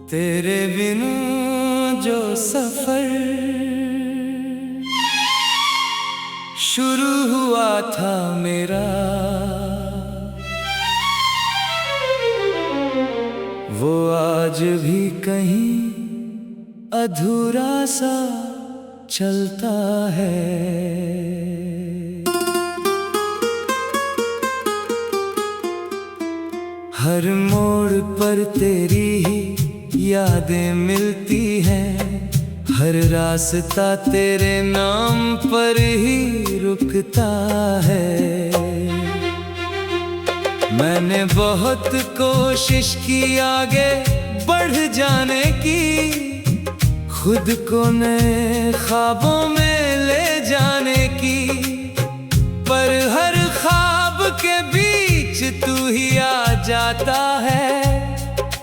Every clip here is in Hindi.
तेरे बिनु जो सफर शुरू हुआ था मेरा, वो आज भी कहीं अधूरा सा चलता है। हर मोड़ पर तेरी ही यादें मिलती हैं, हर रास्ता तेरे नाम पर ही रुकता है। मैंने बहुत कोशिश की आगे बढ़ जाने की, खुद को नए ख्वाबों में ले जाने की, पर हर ख्वाब के बीच तू ही आ जाता है।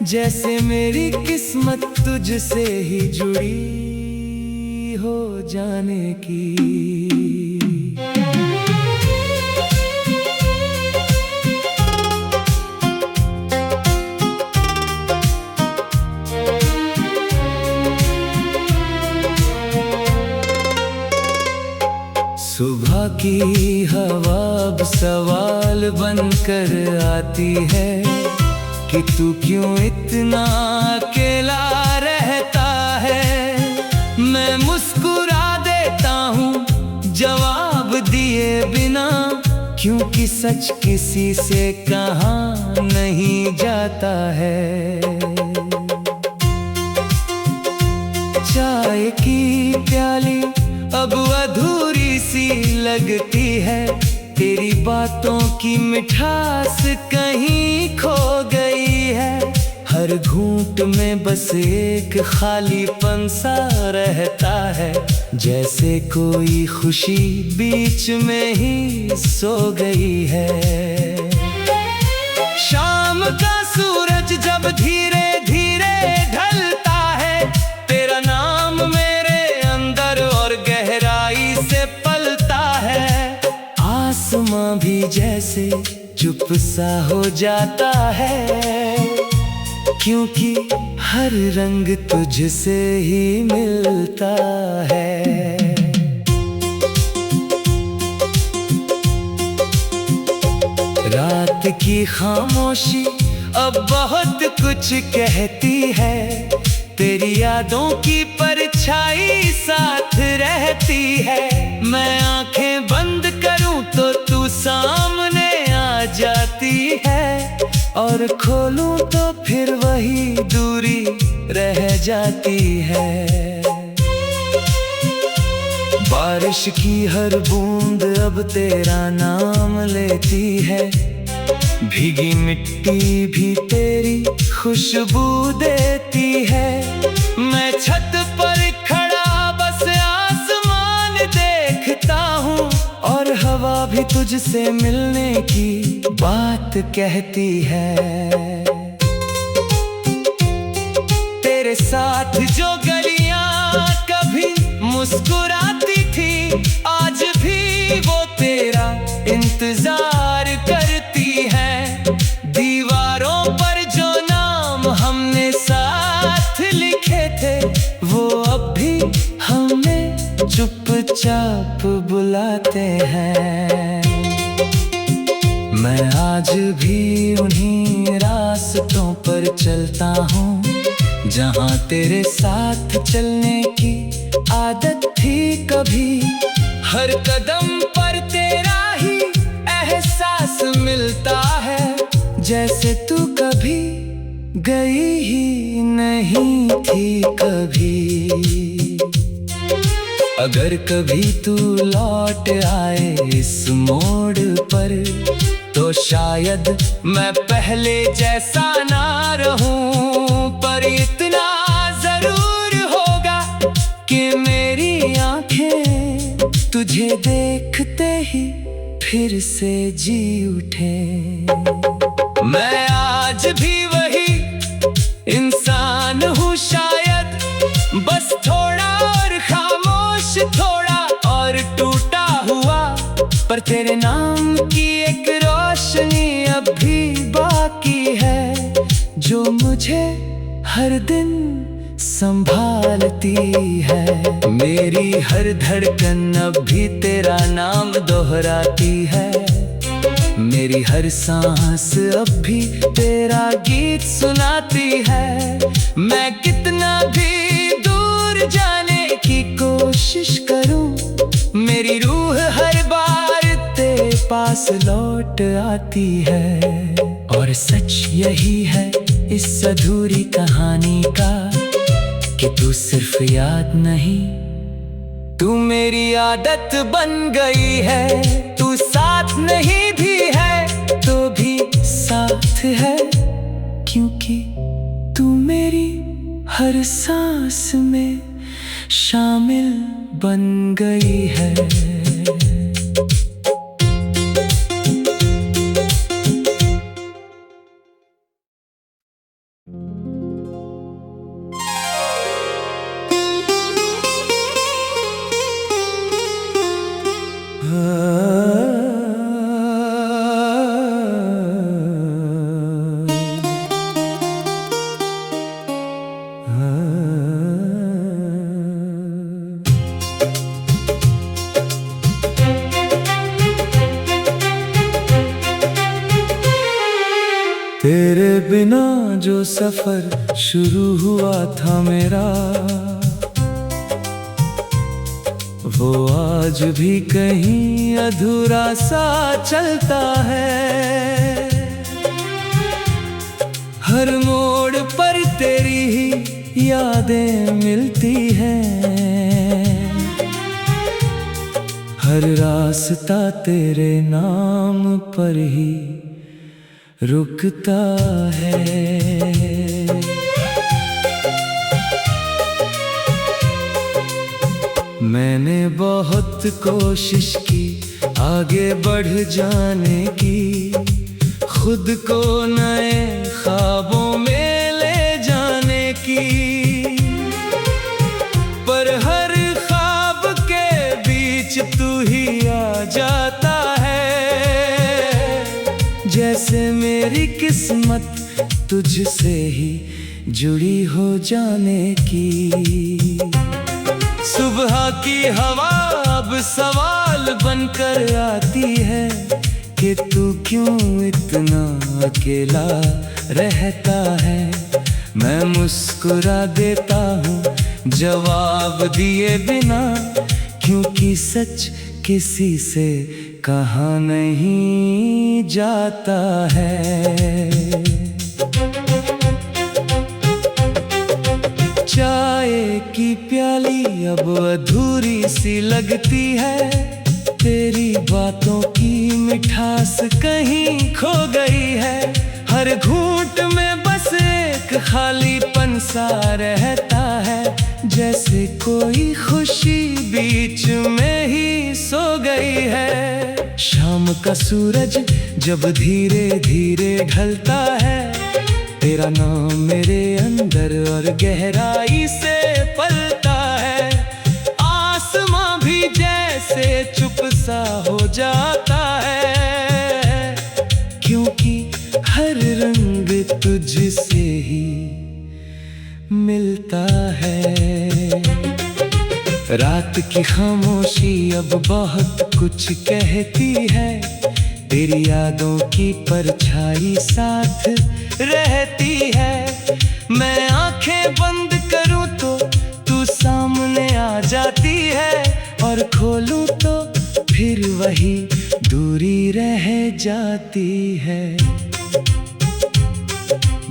जैसे मेरी किस्मत तुझसे ही जुड़ी हो जाने की। सुबह की हवा अब सवाल बनकर आती है कि तू क्यों इतना अकेला रहता है। मैं मुस्कुरा देता हूँ जवाब दिए बिना, क्योंकि सच किसी से कहा नहीं जाता है। चाय की प्याली अब अधूरी सी लगती है, तेरी बातों की मिठास कहीं खो गई है। हर घूंट में बस एक खालीपन सा रहता है, जैसे कोई खुशी बीच में ही सो गई है। शाम का सूरज जब धीरे धीरे ढलता है, तेरा नाम मेरे अंदर और गहराई से पलता है। आसमां भी जैसे चुप सा हो जाता है, क्योंकि हर रंग तुझसे ही मिलता है। रात की खामोशी अब बहुत कुछ कहती है, तेरी यादों की परछाई साथ रहती है। मैं आंखें बंद करूं तो तू सामने आ जाती है, और खोलूं तो फिर वही दूरी रह जाती है। बारिश की हर बूंद अब तेरा नाम लेती है, भीगी मिट्टी भी तेरी खुशबू देती है। मैं छत पर खड़ा बस आसमान देखता हूँ, और हवा भी तुझसे मिलने की बात कहती है। तेरे साथ जो गलियां कभी मुस्कुराती थी, आज भी वो तेरा इंतजार करती है। दीवारों पर जो नाम हमने साथ लिखे थे, वो अब भी हमें चुपचाप बुलाते हैं। मैं आज भी उन्हीं रास्तों पर चलता हूँ, जहाँ तेरे साथ चलने की आदत थी कभी। हर कदम पर तेरा ही एहसास मिलता है, जैसे तू कभी गई ही नहीं थी कभी। अगर कभी तू लौट आए इस मोड़ पर, तो शायद मैं पहले जैसा ना रहूं, पर इतना जरूर होगा कि मेरी आंखें तुझे देखते ही फिर से जी उठे। मैं आज भी वही इंसान हूँ शायद, बस थोड़ा और खामोश, थोड़ा और टूटा हुआ, पर तेरे नाम की एक रोशनी अब भी बाकी है, जो मुझे हर दिन संभालती है। मेरी हर धड़कन अब भी तेरा नाम दोहराती है। मेरी हर सांस अब भी तेरा गीत सुनाती है। मैं कितना भी दूर जाने की कोशिश करूं, मेरी रूह हर बार तेरे पास लौट आती है। और सच यही है इस अधूरी कहानी का, कि तू सिर्फ याद नहीं, तू मेरी आदत बन गई है। तू साथ नहीं भी है तो भी साथ है, क्योंकि तू मेरी हर सांस में शामिल बन गई है। तेरे बिना जो सफर शुरू हुआ था मेरा, वो आज भी कहीं अधूरा सा चलता है। हर मोड़ पर तेरी ही यादें मिलती हैं, हर रास्ता तेरे नाम पर ही रुकता है। मैंने बहुत कोशिश की आगे बढ़ जाने की, खुद को नए ख्वाबों में ले जाने की, पर हर ख्वाब के बीच तू ही आ जाता है। जैसे मेरी किस्मत तुझसे ही जुड़ी हो जाने की। सुबह की हवा अब सवाल बनकर आती है, कि तू क्यों इतना अकेला रहता है। मैं मुस्कुरा देता हूँ जवाब दिए बिना, क्योंकि सच किसी से कहा नहीं जाता है। चाय की प्याली अब अधूरी सी लगती है, तेरी बातों की मिठास कहीं खो गई है। हर घूंट में बस एक खालीपन सा रहता है, जैसे कोई खुशी बीच में ही सो गई है। शाम का सूरज जब धीरे धीरे ढलता है, तेरा नाम मेरे अंदर और गहराई से पलता है। आसमां भी जैसे चुप सा हो जाता है, क्योंकि हर रंग तुझसे ही मिलता है। रात की खामोशी अब बहुत कुछ कहती है, तेरी यादों की परछाई साथ रहती है। मैं आंखें बंद करूं तो तू सामने आ जाती है, और खोलूं तो फिर वही दूरी रह जाती है।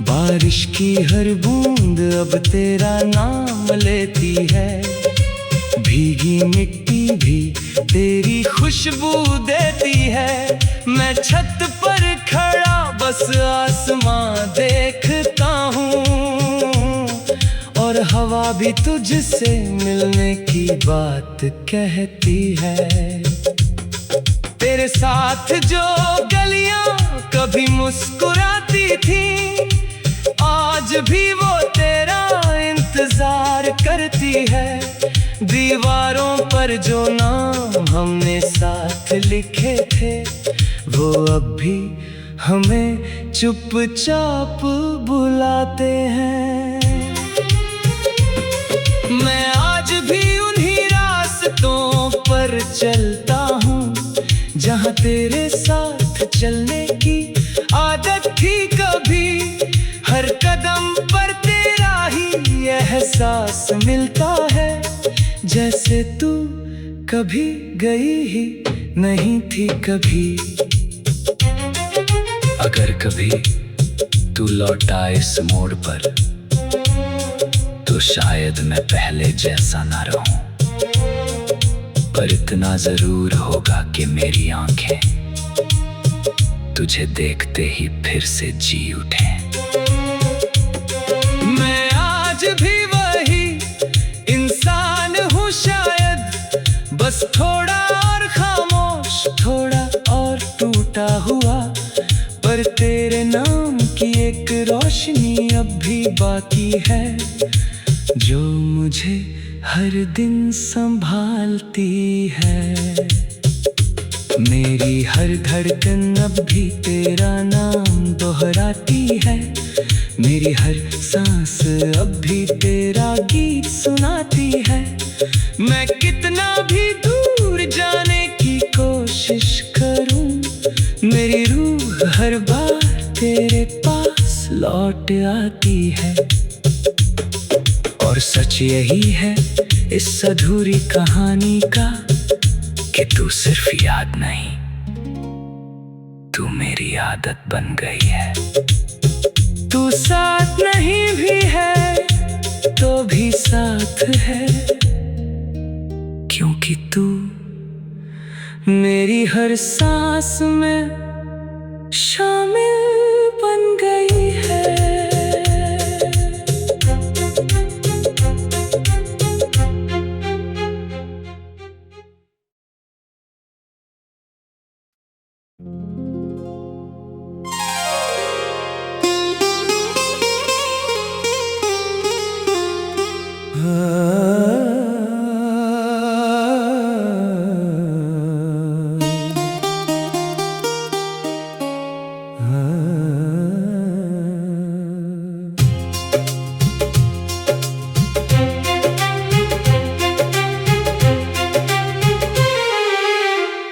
बारिश की हर बूंद अब तेरा नाम लेती है, भीगी मिट्टी भी तेरी खुशबू देती है। मैं छत पर खड़ा बस आसमां देखता हूँ, और हवा भी तुझसे मिलने की बात कहती है। तेरे साथ जो गलियां कभी मुस्कुराती थी, आज भी वो तेरा इंतजार करती है। दीवारों पर जो नाम हमने साथ लिखे थे, वो अब भी हमें चुपचाप बुलाते हैं। तेरे साथ चलने की आदत थी कभी। हर कदम पर तेरा ही एहसास मिलता है, जैसे तू कभी गई ही नहीं थी कभी। अगर कभी तू लौटा इस मोड़ पर, तो शायद मैं पहले जैसा ना रहूं, पर इतना जरूर होगा कि मेरी आंखें तुझे देखते ही फिर से जी उठे। मैं आज भी वही इंसान हूँ शायद, बस थोड़ा और खामोश, थोड़ा और टूटा हुआ, पर तेरे नाम की एक रोशनी अब भी बाकी है, जो मुझे हर दिन संभालती है। मेरी हर धड़कन अब भी तेरा नाम दोहराती है, मेरी हर सांस अब भी तेरा गीत सुनाती है। मैं कितना भी दूर जाने की कोशिश करूं, मेरी रूह हर बार तेरे पास लौट आती है। और सच यही है इस अधूरी कहानी का, कि तू सिर्फ याद नहीं, तू मेरी आदत बन गई है। तू साथ नहीं भी है तो भी साथ है, क्योंकि तू मेरी हर सांस में शामिल बन गई है।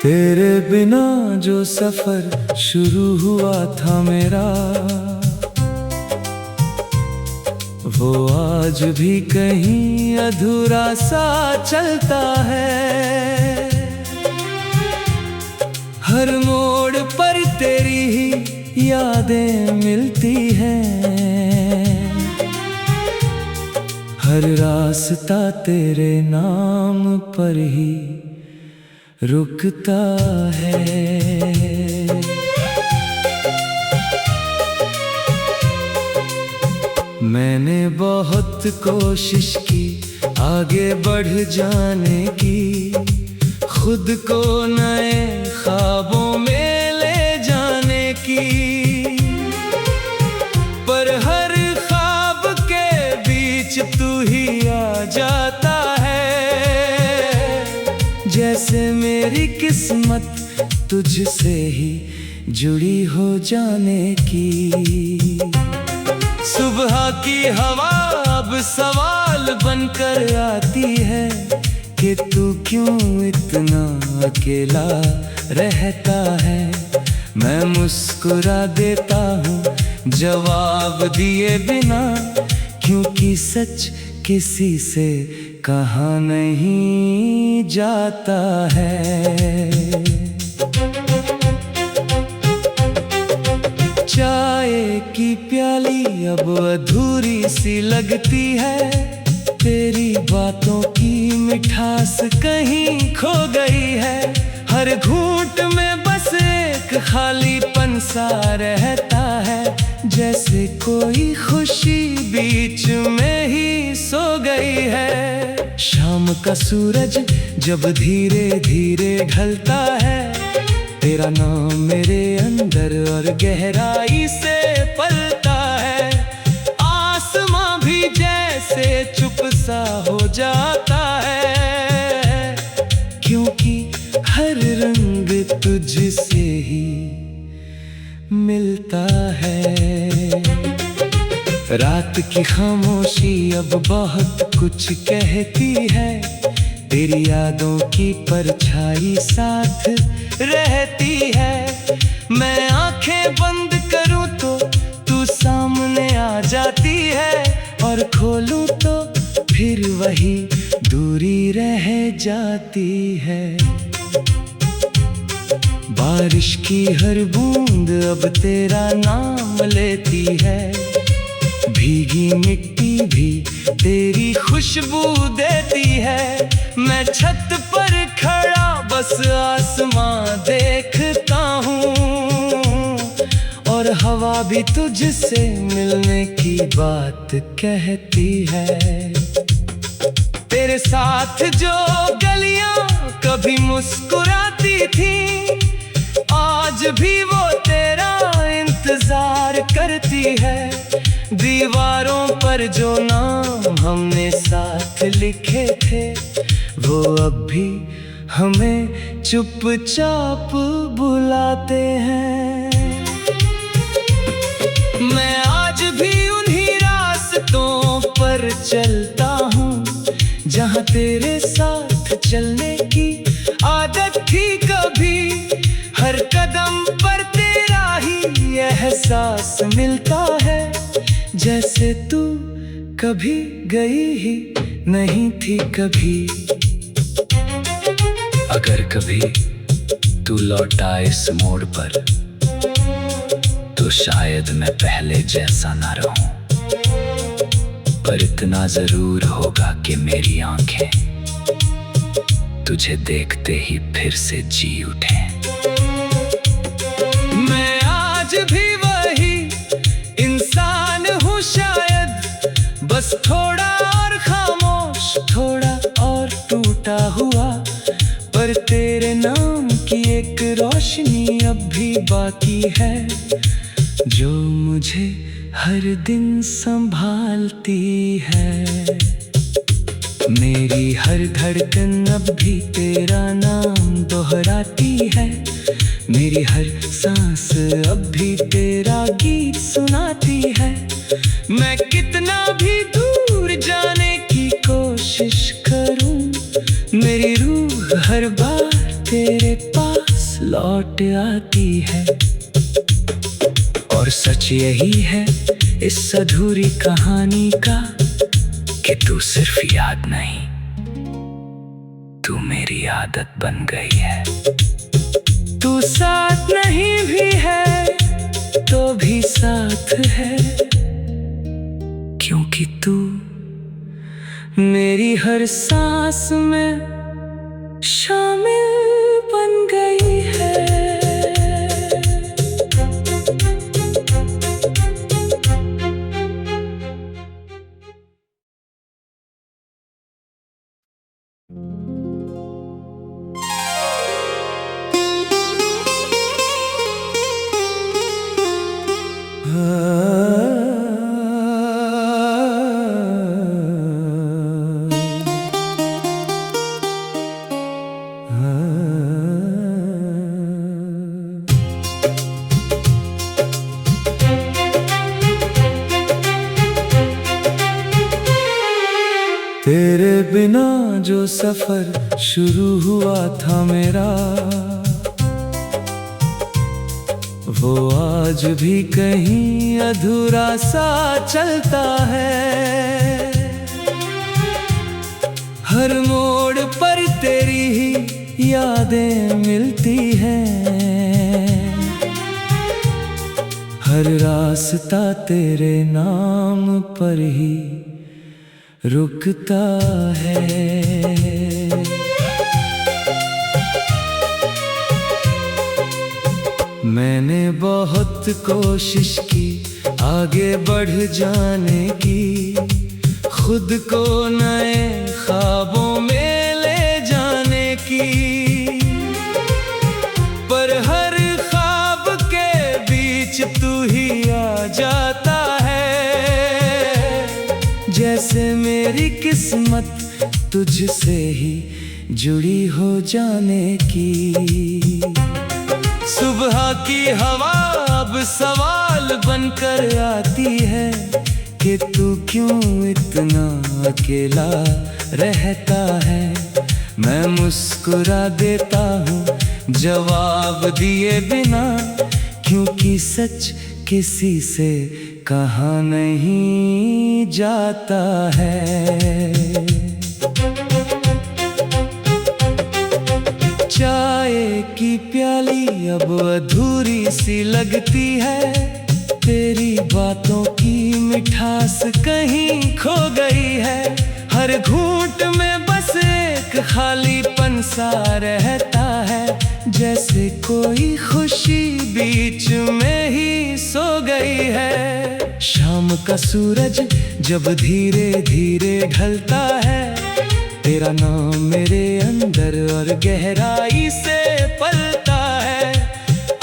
तेरे बिना जो सफर शुरू हुआ था मेरा, वो आज भी कहीं अधूरा सा चलता है। हर मोड़ पर तेरी ही यादें मिलती हैं, हर रास्ता तेरे नाम पर ही रुकता है। मैंने बहुत कोशिश की आगे बढ़ जाने की, खुद को नए ख्वाबों में ले जाने की, पर हर ख्वाब के बीच तू ही आ जाता है, जैसे मेरी किस्मत तुझसे ही जुड़ी हो जाने की। सुबह की हवा अब सवाल बनकर आती है कि तू क्यों इतना अकेला रहता है। मैं मुस्कुरा देता हूँ जवाब दिए बिना, क्योंकि सच किसी से कहा नहीं जाता है। चाय की प्याली अब अधूरी सी लगती है, तेरी बातों की मिठास कहीं खो गई है। हर घूंट में बस एक खालीपन सा रहता है, जैसे कोई खुशी बीच में ही सो गई है। शाम का सूरज जब धीरे धीरे ढलता है, तेरा नाम मेरे अंदर और गहराई से पलता है। आसमां भी जैसे चुप सा हो जाता है, क्योंकि हर रंग तुझसे ही मिलता है। रात की खामोशी अब बहुत कुछ कहती है, तेरी यादों की परछाई साथ रहती है। मैं आंखें बंद करूं तो तू सामने आ जाती है, और खोलूं तो फिर वही दूरी रह जाती है। बारिश की हर बूंद अब तेरा नाम लेती है, भीगी मिट्टी भी तेरी खुशबू देती है। मैं छत पर खड़ा बस आसमां देखता हूँ, और हवा भी तुझसे मिलने की बात कहती है। तेरे साथ जो गलियां कभी मुस्कुराती थी, आज भी वो तेरा इंतजार करती है। दीवारों पर जो नाम हमने साथ लिखे थे, वो अब भी हमें चुपचाप बुलाते हैं। मैं आज भी उन्हीं रास्तों पर चलता हूँ, जहाँ तेरे साथ चलने की आदत थी कभी। हर कदम पर तेरा ही एहसास मिलता है, जैसे तू कभी गई ही नहीं थी कभी। अगर कभी तू लौटा इस मोड़ पर, तो शायद मैं पहले जैसा ना रहूं, पर इतना जरूर होगा कि मेरी आंखें तुझे देखते ही फिर से जी उठें। मैं आज भी वही इंसान हूँ शायद, बस थोड़ा और खामोश, थोड़ा और टूटा हुआ, पर तेरे नाम की एक रोशनी अब भी बाकी है, जो मुझे हर दिन संभालती है। मेरी हर धड़कन अब भी तेरा नाम दोहराती है, मेरी हर सांस अब भी तेरा गीत सुनाती है। मैं कितना भी दूर जाने की कोशिश करूं, मेरी रूह हर बार तेरे पास लौट आती है। और सच यही है इस अधूरी कहानी का, कि तू सिर्फ याद नहीं, तू मेरी आदत बन गई है। तू साथ नहीं भी है तो भी साथ है, क्योंकि तू मेरी हर सांस में शामिल बन गई है। तेरे बिना जो सफर शुरू हुआ था मेरा, वो आज भी कहीं अधूरा सा चलता है। हर मोड़ पर तेरी ही यादें मिलती हैं, हर रास्ता तेरे नाम पर ही रुकता है। मैंने बहुत कोशिश की आगे बढ़ जाने की, खुद को नए ख्वाबों में ले जाने की, पर हर ख्वाब के बीच तू ही आ जाता है। जैसे मेरी किस्मत तुझसे ही जुड़ी हो जाने की। सुबह की हवा अब सवाल बनकर आती है कि तू क्यों इतना अकेला रहता है। मैं मुस्कुरा देता हूँ जवाब दिए बिना, क्योंकि सच किसी से कहा नहीं जाता है। चाय की प्याली अब अधूरी सी लगती है, तेरी बातों की मिठास कहीं खो गई है। हर घूंट में बस एक खालीपन सा रहता है, जैसे कोई खुशी बीच में ही सो गई है। शाम का सूरज जब धीरे धीरे ढलता है, तेरा नाम मेरे अंदर और गहराई से पलता है।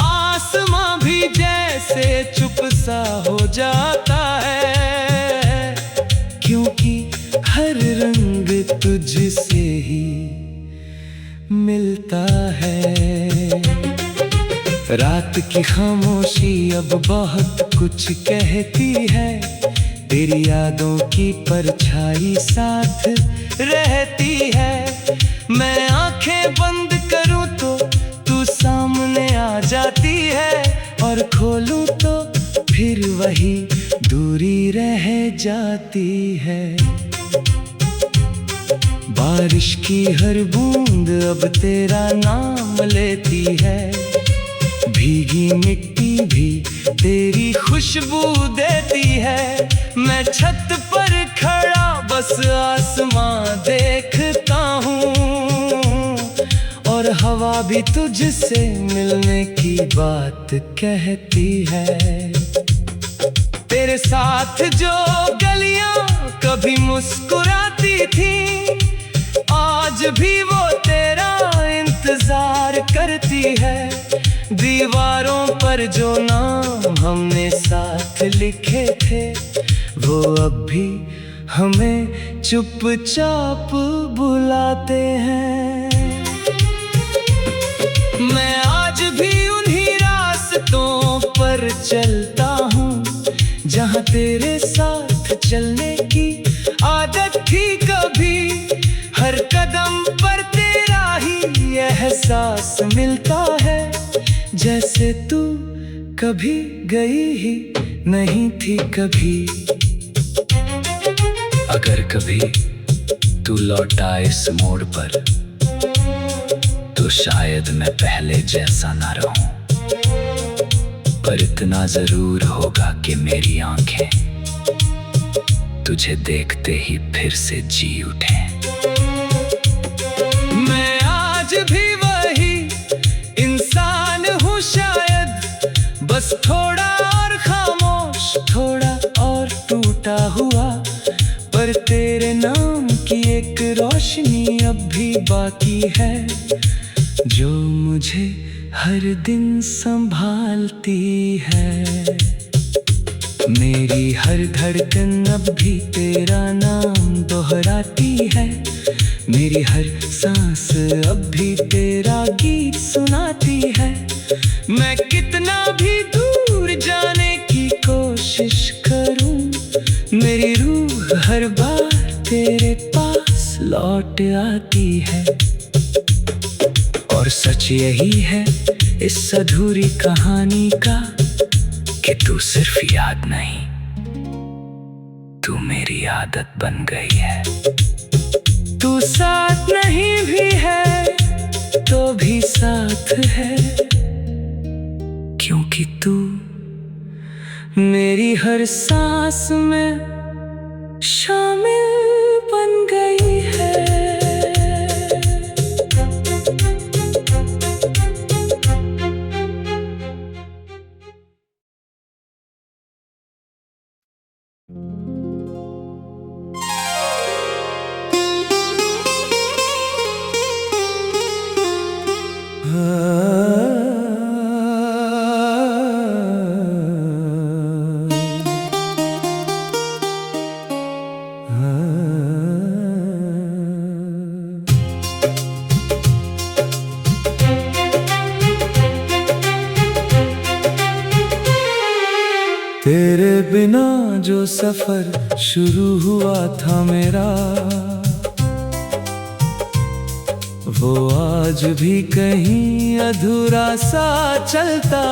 आसमां भी जैसे चुप सा हो जाता है, क्योंकि हर रंग तुझसे ही मिलता है। रात की खामोशी अब बहुत कुछ कहती है, तेरी यादों की परछाई साथ रहती है। मैं आंखें बंद करूं तो तू सामने आ जाती है, और खोलूं तो फिर वही दूरी रह जाती है। बारिश की हर बूंद अब तेरा नाम लेती है, भीगी मिट्टी भी तेरी खुशबू देती है। मैं छत पर खड़ा बस आसमां देखता हूँ, और हवा भी तुझसे मिलने की बात कहती है। तेरे साथ जो गलियां कभी मुस्कुराती थी, आज भी वो तेरा इंतजार करती है। दीवारों पर जो नाम हमने साथ लिखे थे, वो अब भी हमें चुपचाप बुलाते हैं। मैं आज भी उन्हीं रास्तों पर चलता हूँ, जहाँ तेरे साथ चलने की आदत थी कभी। हर कदम पर तेरा ही एहसास मिलता है, जैसे तू कभी गई ही नहीं थी कभी। अगर कभी तू लौटा इस मोड़ पर, तो शायद मैं पहले जैसा ना रहूं, पर इतना जरूर होगा कि मेरी आंखें तुझे देखते ही फिर से जी उठें। मैं आज भी वही इंसान हूँ शायद, बस थोड़ा और खामोश, थोड़ा और टूटा हुआ, पर तेरे नाम की एक रोशनी अब भी बाकी है, जो मुझे हर दिन संभालती है। मेरी हर धड़कन अब भी तेरा नाम दोहराती है, मेरी हर सांस अब भी तेरा गीत सुनाती है। मैं कितना भी दूर जाने की कोशिश करूं, मेरी रूह हर बार तेरे पास लौट आती है। और सच यही है इस अधूरी कहानी का, कि तू सिर्फ याद नहीं, तू मेरी आदत बन गई है। तू साथ नहीं भी है तो भी साथ है, क्योंकि तू मेरी हर सांस में शामिल बन गई है। तेरे बिना जो सफर शुरू हुआ था मेरा, वो आज भी कहीं अधूरा सा चलता